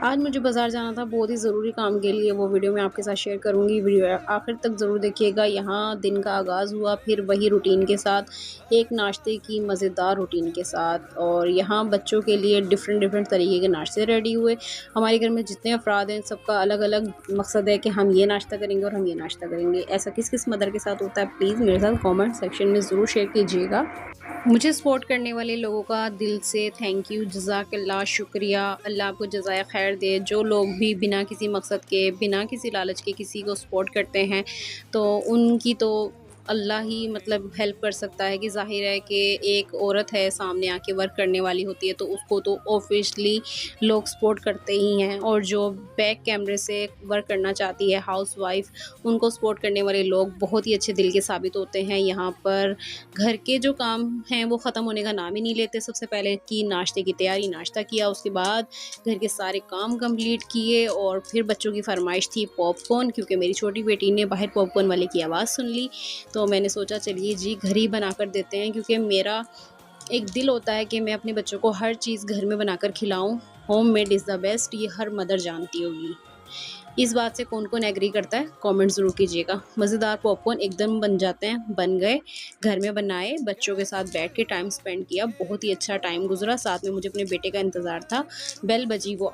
आज मुझे बाज़ार जाना था बहुत ही ज़रूरी काम के लिए, वो वीडियो मैं आपके साथ शेयर करूँगी। वीडियो आखिर तक ज़रूर देखिएगा। यहाँ दिन का आगाज़ हुआ, फिर वही रूटीन के साथ, एक नाश्ते की मज़ेदार रूटीन के साथ, और यहाँ बच्चों के लिए डिफ़रेंट तरीके के नाश्ते रेडी हुए। हमारे घर में जितने अफ़राद हैं, सबका अलग-अलग मकसद है कि हम ये नाश्ता करेंगे और हम ये नाश्ता करेंगे। ऐसा किस-किस मदर के साथ होता है, प्लीज़ मेरे साथ कमेंट सेक्शन में ज़रूर शेयर कीजिएगा। मुझे सपोर्ट करने वाले लोगों का दिल से थैंक यू, जज़ाकल्लाह, शुक्रिया। अल्लाह आपको जज़ाए खैर दे। जो लोग भी बिना किसी मकसद के, बिना किसी लालच के किसी को सपोर्ट करते हैं, तो उनकी तो अल्लाह ही मतलब हेल्प कर सकता है। कि ज़ाहिर है कि एक औरत है सामने आके वर्क करने वाली होती है, तो उसको तो ऑब्वियसली लोग सपोर्ट करते ही हैं। और जो बैक कैमरे से वर्क करना चाहती है हाउसवाइफ़, उनको सपोर्ट करने वाले लोग बहुत ही अच्छे दिल के साबित होते हैं। यहाँ पर घर के जो काम हैं वो ख़त्म होने का नाम ही नहीं लेते। सबसे पहले की नाश्ते की तैयारी, नाश्ता किया, उसके बाद घर के सारे काम कंप्लीट किए, और फिर बच्चों की फ़रमाइश थी पॉपकॉर्न, क्योंकि मेरी छोटी बेटी ने बाहर पॉपकॉर्न वाले की आवाज़ सुन ली। तो मैंने सोचा चलिए जी घर ही बना कर देते हैं, क्योंकि मेरा एक दिल होता है कि मैं अपने बच्चों को हर चीज़ घर में बनाकर खिलाऊँ। होममेड इज़ द बेस्ट, ये हर मदर जानती होगी। इस बात से कौन-कौन एग्री करता है, कमेंट ज़रूर कीजिएगा। मज़ेदार पॉपकॉर्न एकदम बन जाते हैं, बन गए, घर में बनाए, बच्चों के साथ बैठ के टाइम स्पेंड किया, बहुत ही अच्छा टाइम गुज़रा। साथ में मुझे अपने बेटे का इंतज़ार था, बेल बजी वो